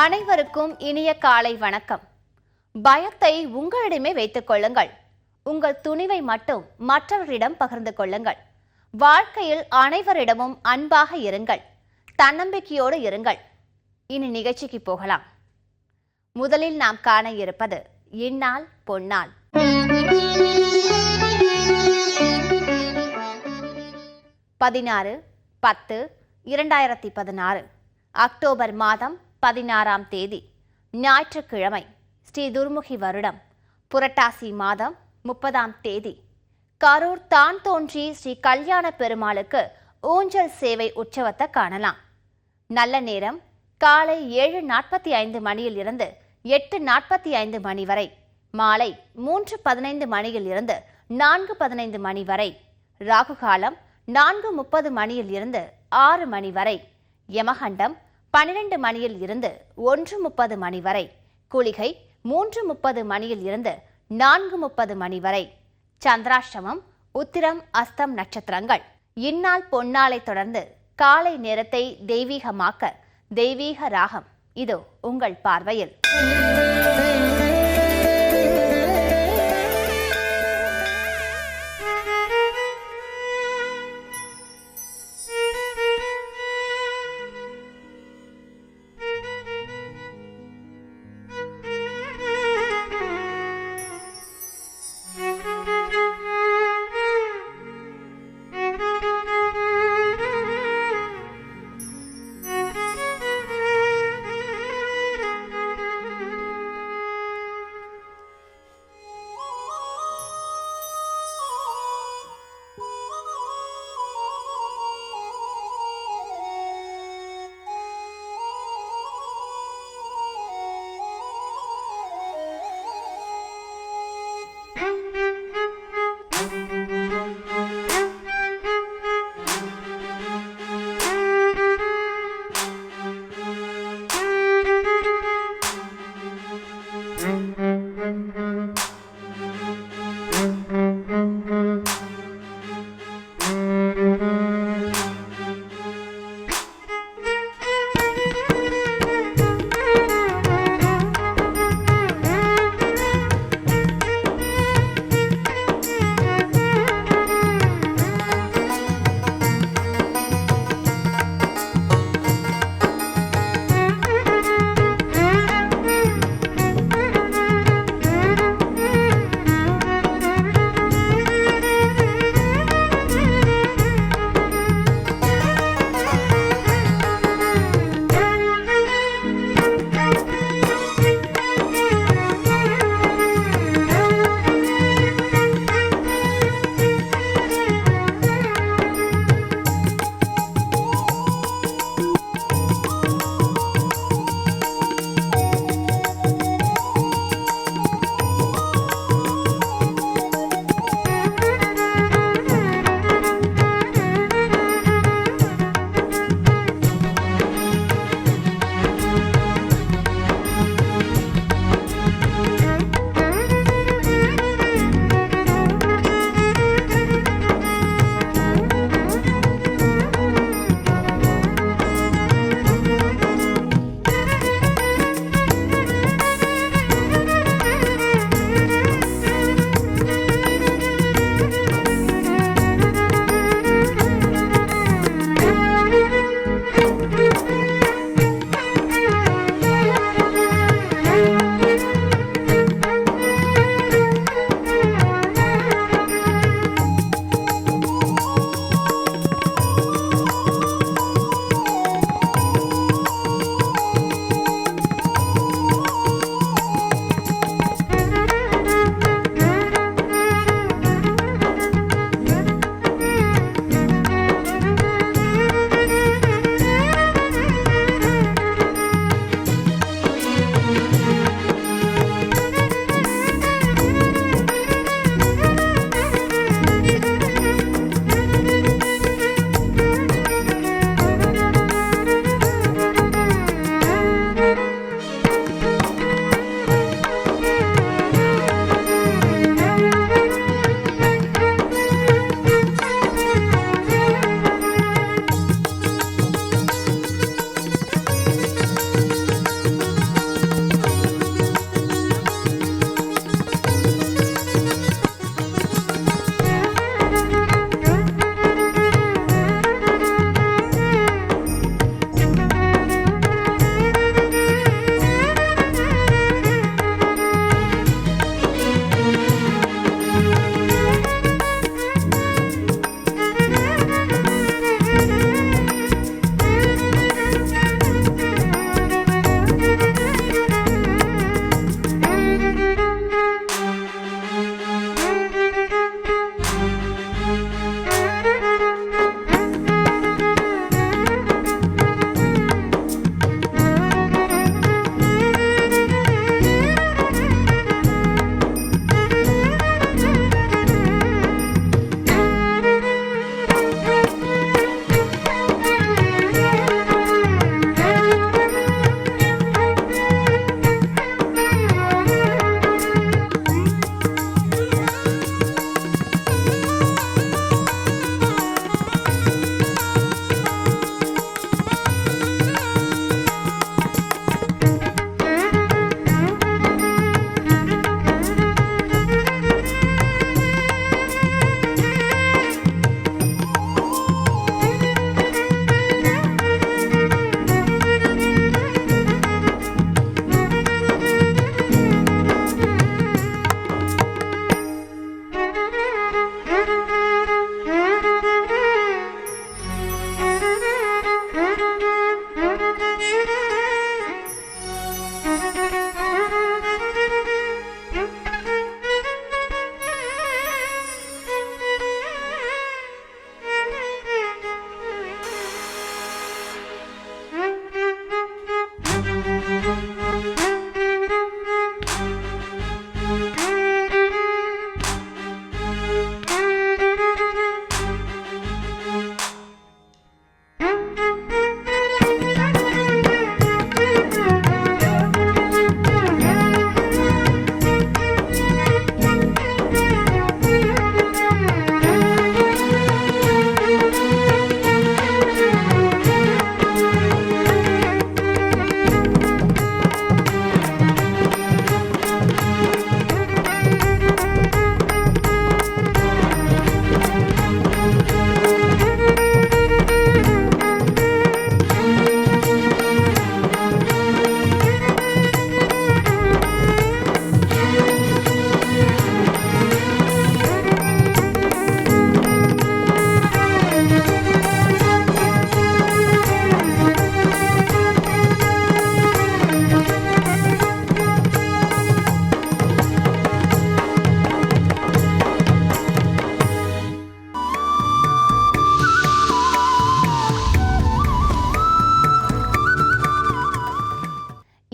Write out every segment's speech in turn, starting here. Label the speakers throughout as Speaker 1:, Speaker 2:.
Speaker 1: அனைவருக்கும் இனிய காலை வணக்கம். பயத்தை உங்களிடமே வைத்துக் கொள்ளுங்கள். உங்கள் துணிவை மட்டும் மற்றவரிடம் பகிர்ந்து கொள்ளுங்கள். வாழ்க்கையில் அனைவரிடமும் அன்பாக இருங்கள். தன்னம்பிக்கையோடு இருங்கள். இனி நிகழ்ச்சிக்கு போகலாம். முதலில் நாம் காண இருப்பது இந்நாள் பொன்னாள். 16/10/2016 அக்டோபர் மாதம் 16ஆம் தேதி ஞாயிற்றுக்கிழமை, ஸ்ரீ துர்முகி வருடம் புரட்டாசி மாதம் 30ஆம் தேதி. கரூர் தான் தோன்றி ஸ்ரீ கல்யாண பெருமாளுக்கு ஊஞ்சல் சேவை உற்சவத்தை காணலாம். நல்ல நேரம் காலை 7:45 மணியில் இருந்து 8:45 மணி வரை, மாலை 3:15 மணியில் இருந்து 4:15 மணி வரை, ராகுகாலம் 4:30 மணியில் இருந்து 6 மணி வரை, யமகண்டம் 12 மணியில் இருந்து 1:30 மணி வரை, குளிகை 3:30 மணியில் இருந்து 4:30 மணி வரை, சந்திராஷ்டமம், உத்திரம், அஸ்தம் நட்சத்திரங்கள். இந்நாள் பொன்னாளை தொடர்ந்து காலை நேரத்தை தெய்வீகமாக்க தெய்வீக ராகம் இதோ உங்கள் பார்வையில்.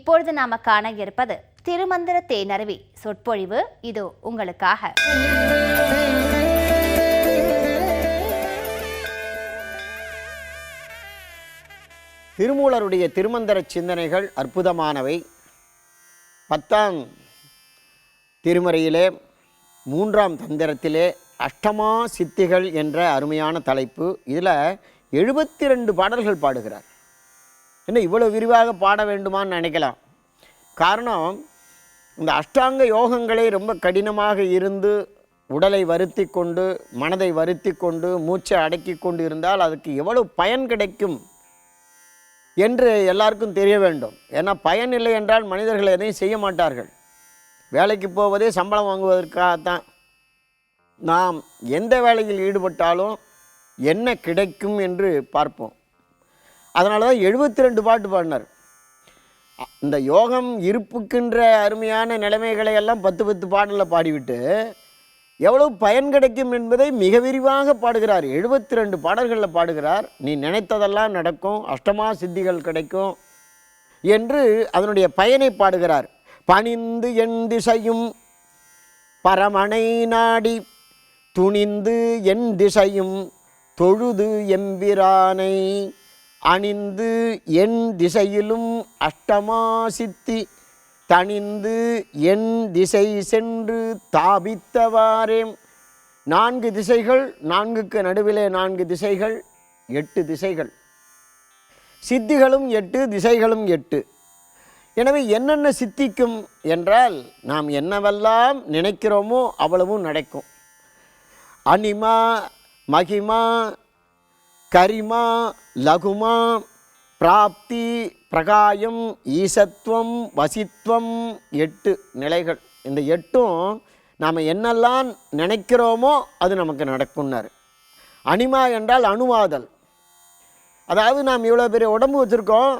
Speaker 1: இப்பொழுது நாம காண இருப்பது திருமந்திர தேனருவி சொற்பொழிவு. இது உங்களுக்காக.
Speaker 2: திருமூலருடைய திருமந்திர சிந்தனைகள் அற்புதமானவை. 10ஆம் திருமுறையிலே 3ஆம் தந்திரத்திலே அஷ்டமா சித்திகள் என்ற அருமையான தலைப்பு. இதில் 72 பாடல்கள் பாடுகிறார். என்ன இவ்வளோ விரிவாக பாட வேண்டுமான்னு நினைக்கலாம். காரணம், இந்த அஷ்டாங்க யோகங்களே ரொம்ப கடினமாக இருந்து உடலை வருத்தி கொண்டு மனதை வருத்தி கொண்டு மூச்சை அடக்கி கொண்டு இருந்தால் அதுக்கு எவ்வளவு பயன் கிடைக்கும் என்று எல்லாருக்கும் தெரிய வேண்டும். ஏன்னா பயன் இல்லை என்றால் மனிதர்கள் எதையும் செய்ய மாட்டார்கள். வேலைக்கு போவதே சம்பளம் வாங்குவதற்காகத்தான். நாம் எந்த வேலையில் ஈடுபட்டாலும் என்ன கிடைக்கும் என்று பார்ப்போம். அதனால தான் 72 பாட்டு பாடினார். இந்த யோகம் இருப்புக்கின்ற அருமையான நிலைமைகளை எல்லாம் 10 பாடலில் பாடிவிட்டு எவ்வளவு பயன் கிடைக்கும் என்பதை மிக விரிவாக பாடுகிறார். 72 பாடல்களில் பாடுகிறார். நீ நினைத்ததெல்லாம் நடக்கும், அஷ்டமா சித்திகள் கிடைக்கும் என்று அதனுடைய பயனை பாடுகிறார். பணிந்து என் திசையும் பரமனை நாடி துணிந்து என் திசையும் தொழுது எம்பிரானை அணிந்து என் திசையிலும் அஷ்டமா சித்தி தணிந்து என் திசை சென்று தாபித்தவாறே. 4 திசைகள், 4க்கு நடுவிலே 4 திசைகள், 8 திசைகள். சித்திகளும் 8, திசைகளும் 8. எனவே என்னென்ன சித்திக்கும் என்றால் நாம் என்னவெல்லாம் நினைக்கிறோமோ அவ்வளவும் நடக்கும். அனிமா, மகிமா, கரிமா, லகுமா, பிராப்தி, பிரகாயம், ஈசத்துவம், வசித்துவம், 8 நிலைகள். இந்த 8ம் நாம் என்னெல்லாம் நினைக்கிறோமோ அது நமக்கு நடக்கும்னார். அனிமா என்றால் அணுவாதல். அதாவது நாம் இவ்வளோ பெரிய உடம்பு வச்சுருக்கோம்,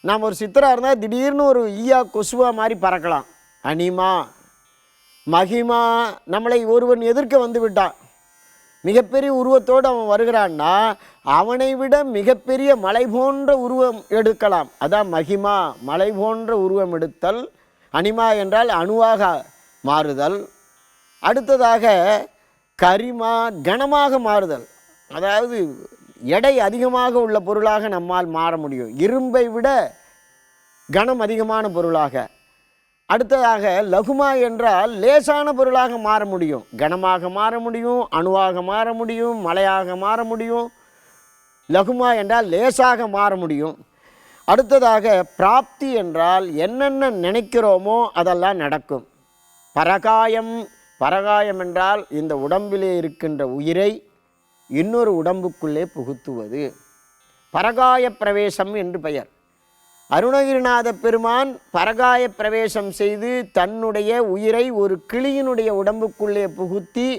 Speaker 2: நாம் ஒரு சித்தராக இருந்தால் திடீர்னு ஒரு ஈயா கொசுவா மாதிரி பறக்கலாம். அனிமா. மகிமா, நம்மளை ஒருவன் எதிர்க்க வந்து விட்டான், மிகப்பெரிய உருவத்தோடு அவன் வருகிறான்னா அவனை விட மிகப்பெரிய மலை போன்ற உருவம் எடுக்கலாம். அதான் மகிமா, மலை போன்ற உருவம் எடுத்தல். அனிமா என்றால் அணுவாக மாறுதல். அடுத்ததாக கரிமா, கனமாக மாறுதல். அதாவது எடை அதிகமாக உள்ள பொருளாக நம்மால் மாற முடியும், இரும்பை விட கனம் அதிகமான பொருளாக. அடுத்ததாக லகுமா என்றால் லேசான பொருளாக மாற முடியும், கனமாக மாற முடியும், அணுவாக மாற முடியும், மலையாக மாற முடியும். லகுமா என்றால் லேசாக மாற முடியும். அடுத்ததாக பிராப்தி என்றால் என்னென்ன நினைக்கிறோமோ அதெல்லாம் நடக்கும். பரகாயம், பரகாயம் என்றால் இந்த உடம்பிலே இருக்கின்ற உயிரை இன்னொரு உடம்புக்குள்ளே புகுத்துவது. பரகாய பிரவேசம் என்று பெயர். அருணகிரிநாத பெருமான் பரகாய பிரவேசம் செய்து தன்னுடைய உயிரை ஒரு கிளியினுடைய உடம்புக்குள்ளே புகுத்தி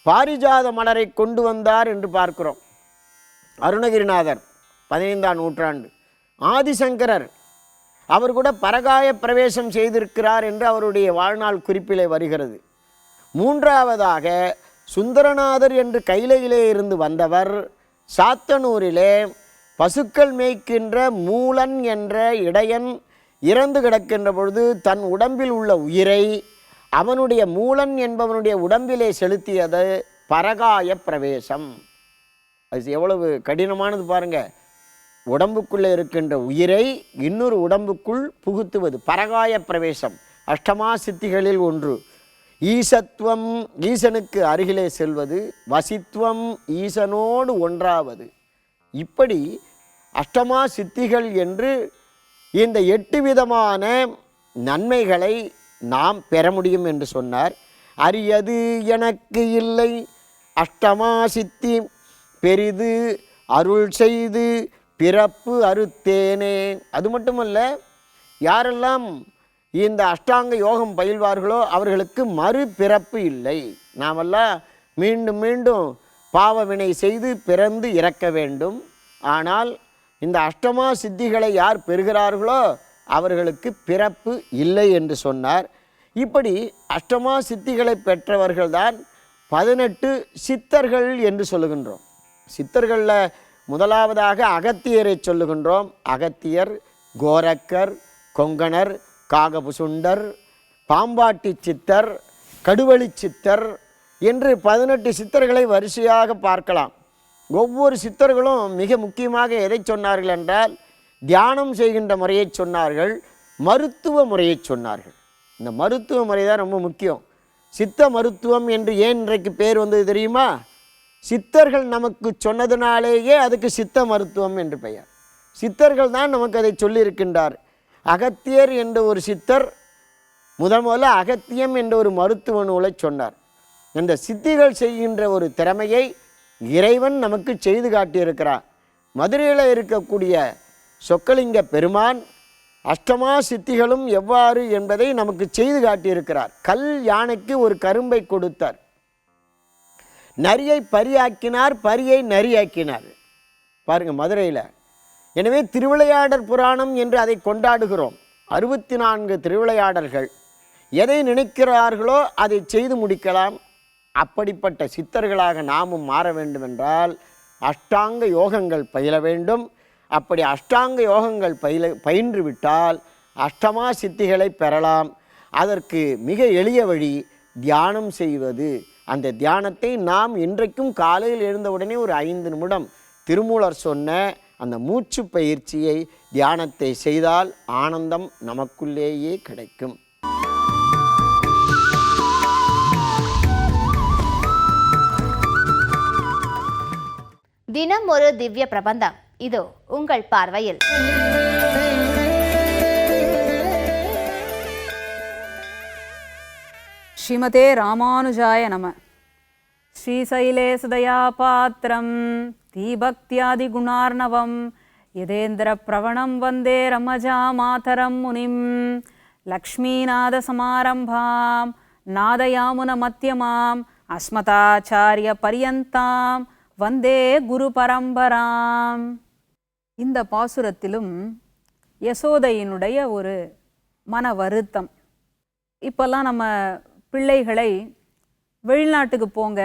Speaker 2: பாரிஜாத மலரை கொண்டு வந்தார் என்று பார்க்கிறோம். அருணகிரிநாதர் 15ஆம் நூற்றாண்டு. ஆதிசங்கரர் அவர் கூட பரகாய பிரவேசம் செய்திருக்கிறார் என்று அவருடைய வாழ்நாள் குறிப்பிலே வருகிறது. 3ஆவதாக சுந்தரநாதர் என்று கைலையிலே இருந்து வந்தவர் சாத்தனூரிலே பசுக்கள் மேய்க்கின்ற மூலன் என்ற இடையன் இறந்து கிடக்கின்ற பொழுது தன் உடம்பில் உள்ள உயிரை அவனுடைய மூலன் என்பவனுடைய உடம்பிலே செலுத்தியது பரகாய பிரவேசம். அது எவ்வளவு கடினமானது பாருங்க. உடம்புக்குள்ளே இருக்கின்ற உயிரை இன்னொரு உடம்புக்குள் புகுத்துவது பரகாய பிரவேசம். அஷ்டமா சித்திகளில் ஒன்று. ஈசத்துவம், ஈசனுக்கு அருகிலே செல்வது. வசித்துவம், ஈசனோடு ஒன்றாவது. இப்படி அஷ்டமா சித்திகள் என்று இந்த 8 விதமான நன்மைகளை நாம் பெற முடியும் என்று சொன்னார். அரியது எனக்கு இல்லை அஷ்டமா சித்தி பெரிது அருள் செய்து பிறப்பு அறுத்தேனே. அது மட்டுமல்ல, யாரெல்லாம் இந்த அஷ்டாங்க யோகம் பயில்வார்களோ அவர்களுக்கு மறுபிறப்பு இல்லை. நாமெல்லாம் மீண்டும் மீண்டும் பாவவினை செய்து பிறந்து இறக்க வேண்டும். ஆனால் இந்த அஷ்டமா சித்திகளை யார் பெறுகிறார்களோ அவர்களுக்கு பிறப்பு இல்லை என்று சொன்னார். இப்படி அஷ்டமா சித்திகளை பெற்றவர்கள்தான் 18 சித்தர்கள் என்று சொல்லுகின்றோம். சித்தர்களில் முதலாவதாக அகத்தியரை சொல்லுகின்றோம். அகத்தியர், கோரக்கர், கொங்கணர், காகபுசுண்டர், பாம்பாட்டி சித்தர், கடுவழி சித்தர் என்று 18 சித்தர்களை வரிசையாக பார்க்கலாம். ஒவ்வொரு சித்தர்களும் மிக முக்கியமாக எதை சொன்னார்கள் என்றால் தியானம் செய்கின்ற முறையை சொன்னார்கள், மருத்துவ முறையை சொன்னார்கள். இந்த மருத்துவ முறை தான் ரொம்ப முக்கியம். சித்த மருத்துவம் என்று ஏன் இன்றைக்கு பேர் வந்தது தெரியுமா? சித்தர்கள் நமக்கு சொன்னதுனாலேயே அதுக்கு சித்த மருத்துவம் என்று பெயர். சித்தர்கள் தான் நமக்கு அதை சொல்லியிருக்கின்றார். அகத்தியர் என்ற ஒரு சித்தர் முதல்ல அகத்தியம் என்ற ஒரு மருத்துவ நூலை சொன்னார். இந்த சித்திகள் செய்கின்ற ஒரு திறமையை இறைவன் நமக்கு செய்து காட்டியிருக்கிறார். மதுரையில் இருக்கக்கூடிய சொக்கலிங்க பெருமான் அஷ்டமா சித்திகளும் எவ்வாறு என்பதை நமக்கு செய்து காட்டியிருக்கிறார். கல் யானைக்கு ஒரு கரும்பை கொடுத்தார், நரியை பரியாக்கினார், பரியை நரியாக்கினார். பாருங்க மதுரையில். எனவே திருவிளையாடற் புராணம் என்று அதை கொண்டாடுகிறோம். 64 திருவிளையாடல்கள். எதை நினைக்கிறார்களோ அதை செய்து முடிக்கலாம். அப்படிப்பட்ட சித்தர்களாக நாமும் மாற வேண்டுமென்றால் அஷ்டாங்க யோகங்கள் பயில வேண்டும். அப்படி அஷ்டாங்க யோகங்கள் பயின்று விட்டால் அஷ்டமா சித்திகளை பெறலாம். அதற்கு மிக எளிய வழி தியானம் செய்வது. அந்த தியானத்தை நாம் இன்றைக்கும் காலையில் எழுந்தவுடனே ஒரு 5 நிமிடம் திருமூலர் சொன்ன அந்த மூச்சு பயிற்சியை, தியானத்தை செய்தால் ஆனந்தம் நமக்குள்ளேயே கிடைக்கும்.
Speaker 1: தினம் ஒரு திவ்ய பிரபந்தம் இதோ உங்கள் பார்வையில்.
Speaker 3: ஸ்ரீமதே ராமானுஜாய நம. ஸ்ரீசைலேசதயா பாத்திரம் தீபக்தியாதி குணார்ணவம் யதேந்திர பிரவணம் வந்தே ரமஜா மாதரம் முனிம் லக்ஷ்மீநாத சமாரம்பாம் நாதயாமுன மத்தியமாம் அஸ்மதாச்சாரிய பரியந்தாம் வந்தே குரு பரம்பராம். இந்த பாசுரத்திலும் யசோதையினுடைய ஒரு மன வருத்தம். இப்போல்லாம் நம்ம பிள்ளைகளை வெளிநாட்டுக்கு போங்க,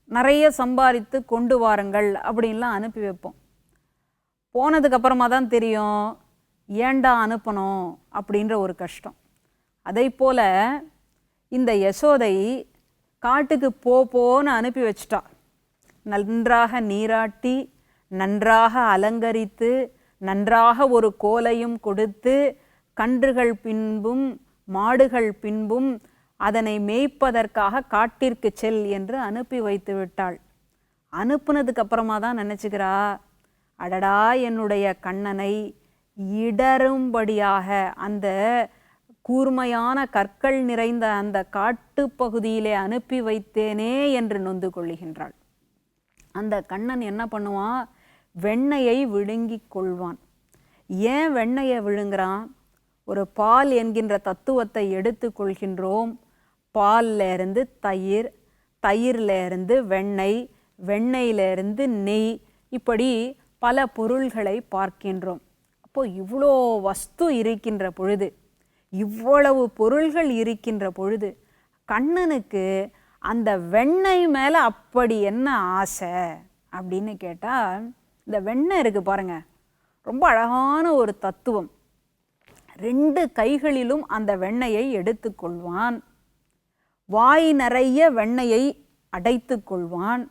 Speaker 3: நிறைய சம்பாதித்து கொண்டு வாருங்கள் அப்படின்லாம் அனுப்பி வைப்போம். போனதுக்கப்புறமா தான் தெரியும் ஏண்டா அனுப்பணும் அப்படின்ற ஒரு கஷ்டம். அதை போல் இந்த யசோதை காட்டுக்கு போன்னு அனுப்பி வச்சிட்டா. நன்றாக நீராட்டி, நன்றாக அலங்கரித்து, நன்றாக ஒரு கோலையும் கொடுத்து, கன்றுகள் பின்பும் மாடுகள் பின்பும் அதனை மேய்ப்பதற்காக காட்டிற்கு செல் என்று அனுப்பி வைத்து விட்டாள். அனுப்புனதுக்கு அப்புறமா தான் நினச்சிக்கிறா, அடடா என்னுடைய கண்ணனை இடரும்படியாக அந்த கூர்மையான கற்கள் நிறைந்த அந்த காட்டுப்பகுதியிலே அனுப்பி வைத்தேனே என்று நொந்து கொள்ளுகின்றாள். அந்த கண்ணன் என்ன பண்ணுவான்? வெண்ணெயை விழுங்கி கொள்வான். ஏன் வெண்ணெயை விழுங்குறான்? ஒரு பால் என்கின்ற தத்துவத்தை எடுத்து கொள்கின்றோம். பால்லேருந்து தயிர், தயிர்லேருந்து வெண்ணெய், வெண்ணெயிலிருந்து நெய், இப்படி பல பொருள்களை பார்க்கின்றோம். அப்போது இவ்வளோ வஸ்து இருக்கின்ற பொழுது, இவ்வளவு பொருள்கள் இருக்கின்ற பொழுது கண்ணனுக்கு அந்த வெண்ணெய் மேலே அப்படி என்ன ஆசை அப்படின்னு கேட்டால், இந்த வெண்ணெய் இருக்குது பாருங்க, ரொம்ப அழகான ஒரு தத்துவம். 2 கைகளிலும் அந்த வெண்ணெயை எடுத்து கொள்வான். வாய் நிறைய வெண்ணெயை அடைத்து கொள்வான்.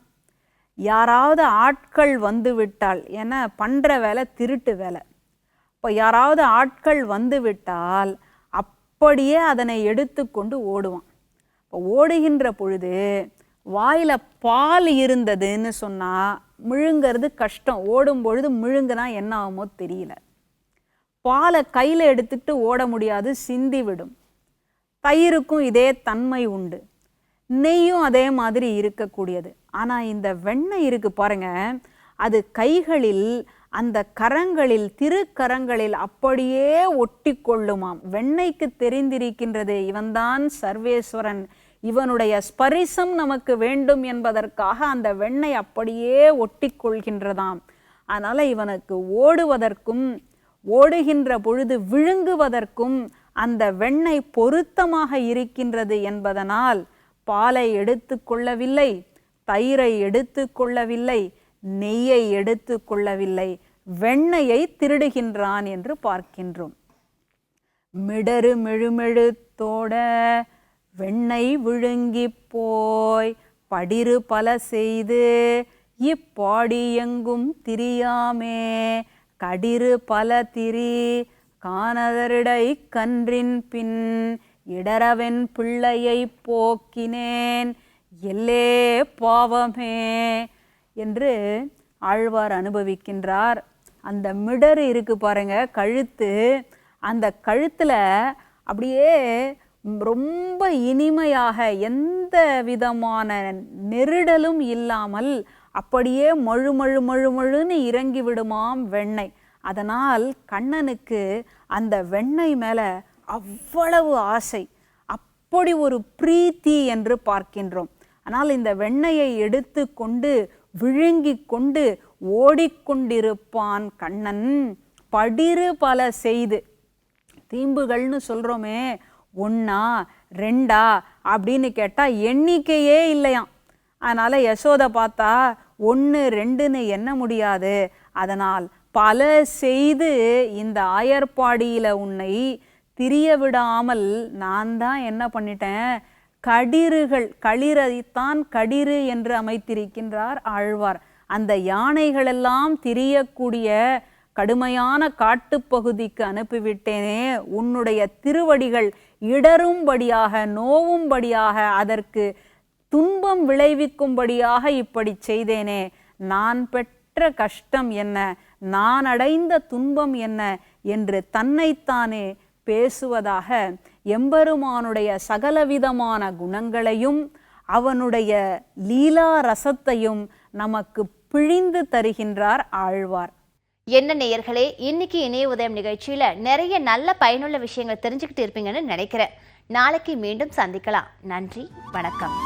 Speaker 3: யாராவது ஆட்கள் வந்து விட்டால், ஏன்னா பண்ணுற வேலை திருட்டு வேலை, இப்போ யாராவது ஆட்கள் வந்து விட்டால் அப்படியே அதனை எடுத்து கொண்டு ஓடுவான். இப்போ ஓடுகின்ற பொழுது வாயில் பால் இருந்ததுன்னு சொன்னால் முழுங்கிறது கஷ்டம். ஓடும் பொழுது முழுங்குனா என்ன ஆகுமோ தெரியல. பாலை கையில் எடுத்துக்கிட்டு ஓட முடியாது, சிந்தி விடும். தயிருக்கும் இதே தன்மை உண்டு, நெய்யும் அதே மாதிரி இருக்கக்கூடியது. ஆனால் இந்த வெண்ணெய் இருக்குது பாருங்க, அது கைகளில், அந்த கரங்களில், திருக்கரங்களில் அப்படியே ஒட்டி கொள்ளுமாம். வெண்ணெய்க்கு தெரிந்திருக்கின்றது இவன்தான் சர்வேஸ்வரன், இவனுடைய ஸ்பரிசம் நமக்கு வேண்டும் என்பதற்காக அந்த வெண்ணெய் அப்படியே ஒட்டி கொள்கின்றதாம். அதனால் இவனுக்கு ஓடுவதற்கும் ஓடுகின்ற பொழுது விழுங்குவதற்கும் அந்த வெண்ணெய் பொருத்தமாக இருக்கின்றது என்பதனால் பாலை எடுத்து கொள்ளவில்லை, தயிரை எடுத்து கொள்ளவில்லை, நெய்யை எடுத்து கொள்ளவில்லை, வெண்ணெயை திருடுகின்றான் என்று பார்க்கின்றோம். மிடரு மெழுமெழுத்தோட வெண்ணெய் விழுங்கி போய் படிறு பல செய்து இப்பாடி எங்கும் திரியாமே கடிறு பல திரி காணதரிடை கன்றின் பின் இடரவென் பிள்ளையை போக்கினேன் எல்லே பாவமே என்று ஆழ்வார் அனுபவிக்கின்றார். அந்த மிடரு இருக்கு பாருங்க, கழுத்து. அந்த கழுத்தில் அப்படியே ரொம்ப இனிமையாக எந்த விதமான நெருடலும் இல்லாமல் அப்படியே மழுன்னு இறங்கி விடுமாம் வெண்ணெய். அதனால் கண்ணனுக்கு அந்த வெண்ணெய் மேலே அவ்வளவு ஆசை, அப்படி ஒரு பிரீத்தி என்று பார்க்கின்றோம். ஆனால் இந்த வெண்ணெயை எடுத்து கொண்டு விழுங்கி கொண்டு ஓடிக்கொண்டிருப்பான் கண்ணன். படிறு பல செய்து, தீம்புகள்னு சொல்கிறோமே, 1 2 அப்படின்னு கேட்டால் எண்ணிக்கையே இல்லையாம். அதனால் யசோதை பார்த்தா 1 2ன்னு எண்ண முடியாது. அதனால் பல செய்து இந்த ஆயர்பாடியில் உன்னை திரிய விடாமல் நான் தான் என்ன பண்ணிட்டேன், கடிறுகள், களிரைத்தான் கடிறு என்று அமைத்திருக்கின்றார் ஆழ்வார். அந்த யானைகளெல்லாம் திரியக்கூடிய கடுமையான காட்டுப்பகுதிக்கு அனுப்பிவிட்டேனே, உன்னுடைய திருவடிகள் இடரும்படியாக நோவும்படியாக அதற்கு துன்பம் விளைவிக்கும்படியாக இப்படி செய்தேனே. நான் பெற்ற கஷ்டம் என்ன, நான் அடைந்த துன்பம் என்ன என்று தன்னைத்தானே பேசுவதாக எம்பெருமானுடைய சகலவிதமான குணங்களையும் அவனுடைய லீலா ரசத்தையும் நமக்கு பிழிந்து தருகின்றார் ஆழ்வார்.
Speaker 1: என்ன நேயர்களே, இன்னைக்கு இணைய உதயம் நிகழ்ச்சியில நிறைய நல்ல பயனுள்ள விஷயங்கள் தெரிஞ்சுக்கிட்டு இருப்பீங்கன்னு நினைக்கிறேன். நாளைக்கு மீண்டும் சந்திக்கலாம். நன்றி, வணக்கம்.